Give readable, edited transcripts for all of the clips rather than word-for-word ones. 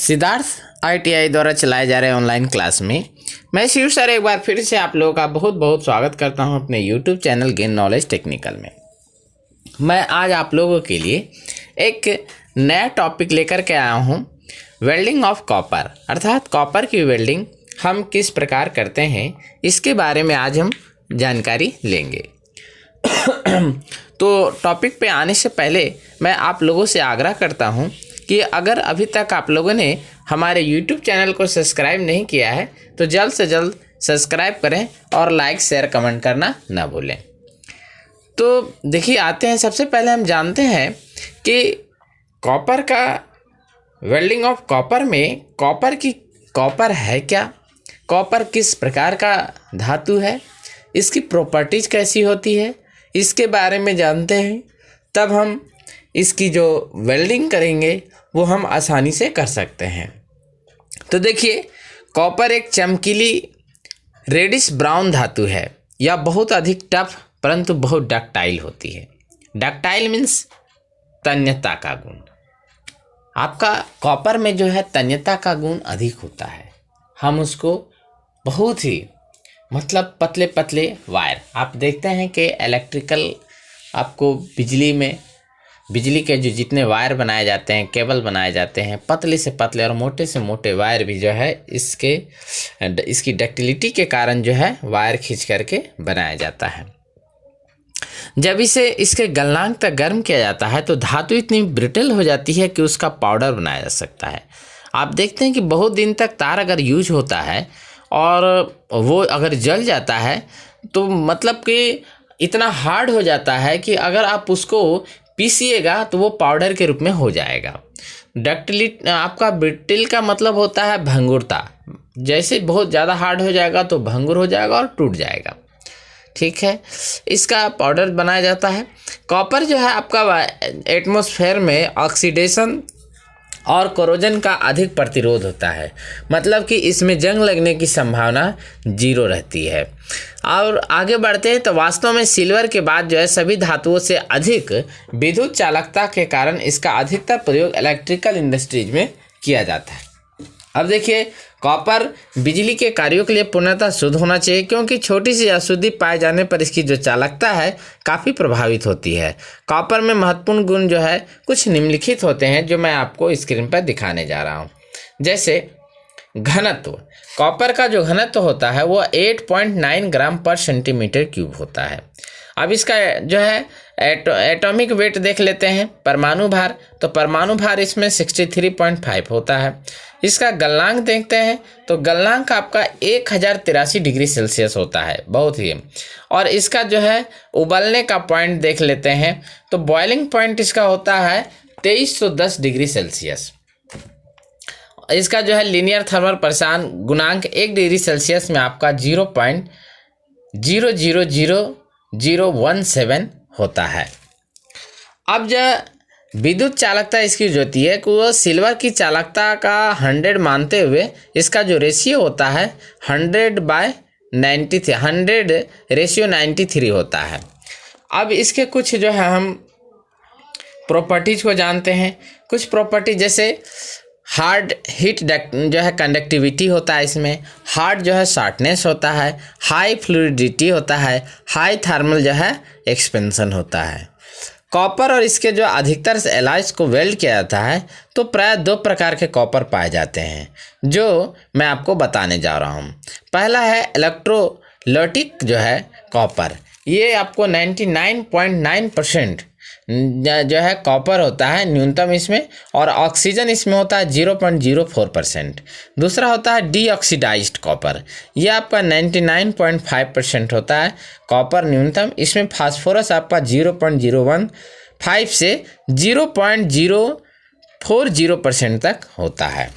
Siddharth ITI द्वारा चलाए जा रहे ऑनलाइन क्लास में मैं शिव सर एक बार फिर से आप लोगों का बहुत बहुत स्वागत करता हूं अपने YouTube channel gain knowledge technical में। मैं आज आप लोगों के लिए एक नया टॉपिक लेकर के आया हूं, वेल्डिंग ऑफ कॉपर, अर्थात कॉपर की वेल्डिंग हम किस प्रकार करते हैं इसके बारे में आज हम जानकारी लेंगे। तो टॉपिक पे आने से पहले मैं आप लोगों से आग्रह करता हूं कि अगर अभी तक आप लोगों ने हमारे YouTube चैनल को सब्सक्राइब नहीं किया है तो जल्द से जल्द सब्सक्राइब करें और लाइक शेयर कमेंट करना ना भूलें। तो देखिए आते हैं, सबसे पहले हम जानते हैं कि कॉपर का वेल्डिंग ऑफ कॉपर में कॉपर है क्या, कॉपर किस प्रकार का धातु है, इसकी प्रॉपर्टीज कैसी होती है, इसके बारे में जानते हैं। तब हम इसकी जो वेल्डिंग करेंगे वो हम आसानी से कर सकते हैं। तो देखिए, कॉपर एक चमकीली रेडिश ब्राउन धातु है। यह बहुत अधिक टफ परंतु बहुत डक्टाइल होती है। डक्टाइल मीन्स तन्यता का गुण। आपका कॉपर में जो है तन्यता का गुण अधिक होता है। हम उसको बहुत ही पतले पतले वायर, आप देखते हैं कि इलेक्ट्रिकल आपको बिजली के जो जितने वायर बनाए जाते हैं, केबल बनाए जाते हैं, पतले से पतले और मोटे से मोटे वायर भी जो है इसकी डक्टिलिटी के कारण जो है वायर खींच करके बनाया जाता है। जब इसके गलनांक तक गर्म किया जाता है तो धातु इतनी ब्रिटल हो जाती है कि उसका पाउडर बनाया जा सकता है। आप देखते हैं कि बहुत दिन तक तार अगर यूज होता है और वो अगर जल जाता है तो मतलब कि इतना हार्ड हो जाता है कि अगर आप उसको पीसिएगा तो वो पाउडर के रूप में हो जाएगा। डक्टिलिटी आपका ब्रिटिल का मतलब होता है भंगुरता। जैसे बहुत ज़्यादा हार्ड हो जाएगा तो भंगुर हो जाएगा और टूट जाएगा। ठीक है, इसका पाउडर बनाया जाता है। कॉपर जो है आपका एटमॉस्फेयर में ऑक्सीडेशन और कोरोजन का अधिक प्रतिरोध होता है, मतलब कि इसमें जंग लगने की संभावना 0 रहती है। और आगे बढ़ते हैं तो वास्तव में सिल्वर के बाद जो है सभी धातुओं से अधिक विद्युत चालकता के कारण इसका अधिकतर प्रयोग इलेक्ट्रिकल इंडस्ट्रीज में किया जाता है। अब देखिए, कॉपर बिजली के कार्यों के लिए पूर्णतः शुद्ध होना चाहिए, क्योंकि छोटी सी अशुद्धि पाए जाने पर इसकी जो चालकता है काफ़ी प्रभावित होती है। कॉपर में महत्वपूर्ण गुण जो है कुछ निम्नलिखित होते हैं जो मैं आपको स्क्रीन पर दिखाने जा रहा हूँ। जैसे घनत्व, कॉपर का जो घनत्व होता है वो 8.9 ग्राम पर सेंटीमीटर क्यूब होता है। अब इसका जो है एटॉमिक वेट देख लेते हैं, परमाणु भार, तो परमाणु भार इसमें 63.5 होता है। इसका गलनांक देखते हैं तो गलनांक आपका 1083 डिग्री सेल्सियस होता है, बहुत ही। और इसका जो है उबलने का पॉइंट देख लेते हैं तो बॉइलिंग पॉइंट इसका होता है 2310 डिग्री सेल्सियस। इसका जो है लीनियर थर्मल परिक्षण गुणांक 1 डिग्री सेल्सियस में आपका 0.000017 होता है। अब जो विद्युत चालकता इसकी जो होती है कि वो सिल्वर की चालकता का 100 मानते हुए इसका जो रेशियो होता है 100/93 होता है। अब इसके कुछ जो है हम प्रॉपर्टीज को जानते हैं। कुछ प्रॉपर्टी जैसे हार्ड हीट जो है कंडक्टिविटी होता है, इसमें हार्ड जो है शार्पनेस होता है, हाई फ्लूइडिटी होता है, हाई थर्मल जो है एक्सपेंशन होता है। कॉपर और इसके जो अधिकतर एलॉयज को वेल्ड किया जाता है तो प्राय 2 प्रकार के कॉपर पाए जाते हैं जो मैं आपको बताने जा रहा हूँ। पहला है इलेक्ट्रोलाइटिक जो है कॉपर, ये आपको 99.9% जो है कॉपर होता है न्यूनतम इसमें, और ऑक्सीजन इसमें होता है 0.04%। दूसरा होता है डीऑक्सीडाइज्ड कॉपर, ये आपका 99.5% होता है कॉपर न्यूनतम। इसमें फास्फोरस आपका 0.015 से 0.040% तक होता है।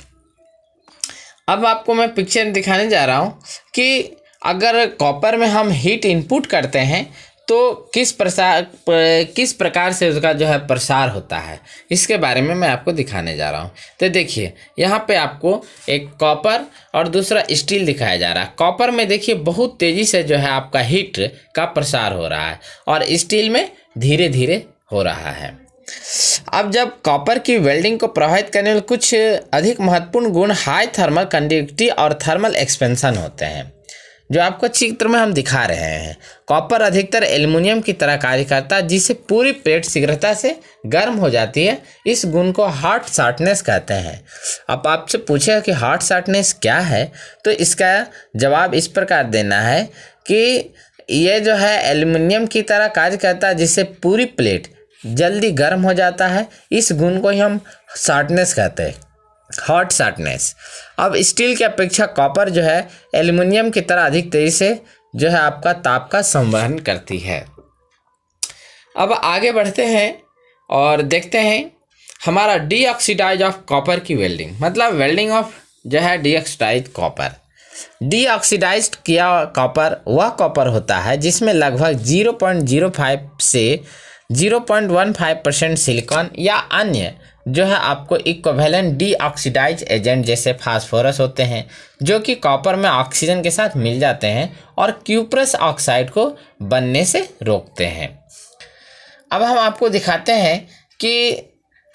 अब आपको मैं पिक्चर दिखाने जा रहा हूँ कि अगर कॉपर में हम हीट इनपुट करते हैं तो किस प्रकार से उसका जो है प्रसार होता है, इसके बारे में मैं आपको दिखाने जा रहा हूँ। तो देखिए, यहाँ पे आपको एक कॉपर और दूसरा स्टील दिखाया जा रहा है। कॉपर में देखिए बहुत तेज़ी से जो है आपका हीट का प्रसार हो रहा है और स्टील में धीरे धीरे हो रहा है। अब जब कॉपर की वेल्डिंग को प्रभावित करने वाले कुछ अधिक महत्वपूर्ण गुण हाई थर्मल कंडक्टिविटी और थर्मल एक्सपेंशन होते हैं, जो आपको चित्र में हम दिखा रहे हैं। कॉपर अधिकतर एल्युमिनियम की तरह कार्य करता है, जिससे पूरी प्लेट शीघ्रता से गर्म हो जाती है। इस गुण को हॉट शॉर्टनेस कहते हैं। अब आपसे पूछेगा कि हॉट शॉर्टनेस क्या है, तो इसका जवाब इस प्रकार देना है कि ये जो है एल्युमिनियम की तरह कार्य करता है, जिससे पूरी प्लेट जल्दी गर्म हो जाता है। इस गुण को ही हम शॉर्टनेस कहते हैं, हॉट शॉर्टनेस। अब स्टील की अपेक्षा कॉपर जो है एल्युमिनियम की तरह अधिक तेजी से जो है आपका ताप का संवहन करती है। अब आगे बढ़ते हैं और देखते हैं हमारा डीऑक्सीडाइज ऑफ कॉपर की वेल्डिंग, मतलब वेल्डिंग ऑफ जो है डीऑक्सीडाइज कॉपर। डीऑक्सीडाइज्ड किया कॉपर वह कॉपर होता है जिसमें लगभग 0.05 से 0.15% सिलिकॉन या अन्य जो है आपको इक्विवेलेंट डीऑक्सीडाइज एजेंट जैसे फास्फोरस होते हैं, जो कि कॉपर में ऑक्सीजन के साथ मिल जाते हैं और क्यूप्रस ऑक्साइड को बनने से रोकते हैं। अब हम आपको दिखाते हैं कि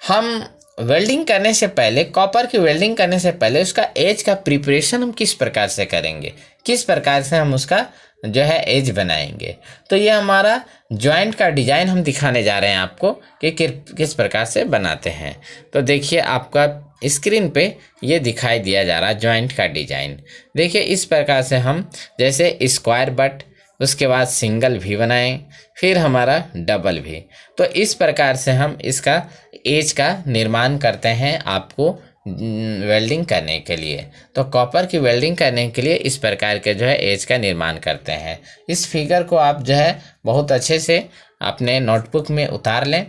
हम वेल्डिंग करने से पहले, कॉपर की वेल्डिंग करने से पहले उसका एज का प्रिपरेशन हम किस प्रकार से करेंगे, किस प्रकार से हम उसका जो है एज बनाएंगे। तो ये हमारा जॉइंट का डिज़ाइन हम दिखाने जा रहे हैं आपको कि किस प्रकार से बनाते हैं। तो देखिए आपका स्क्रीन पे ये दिखाई दिया जा रहा है जॉइंट का डिज़ाइन। देखिए इस प्रकार से हम जैसे स्क्वायर बट, उसके बाद सिंगल भी बनाएं, फिर हमारा डबल भी। तो इस प्रकार से हम इसका एज का निर्माण करते हैं आपको वेल्डिंग करने के लिए। तो कॉपर की वेल्डिंग करने के लिए इस प्रकार के जो है एज का निर्माण करते हैं। इस फिगर को आप जो है बहुत अच्छे से अपने नोटबुक में उतार लें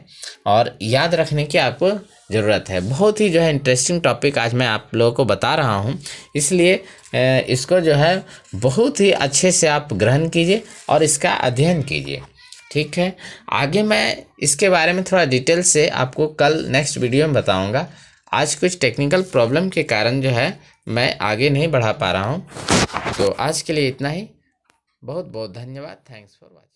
और याद रखने की आपको ज़रूरत है। बहुत ही जो है इंटरेस्टिंग टॉपिक आज मैं आप लोगों को बता रहा हूँ, इसलिए इसको जो है बहुत ही अच्छे से आप ग्रहण कीजिए और इसका अध्ययन कीजिए। ठीक है, आगे मैं इसके बारे में थोड़ा डिटेल से आपको कल नेक्स्ट वीडियो में बताऊंगा। आज कुछ टेक्निकल प्रॉब्लम के कारण जो है मैं आगे नहीं बढ़ा पा रहा हूं। तो आज के लिए इतना ही। बहुत बहुत धन्यवाद। Thanks for watching.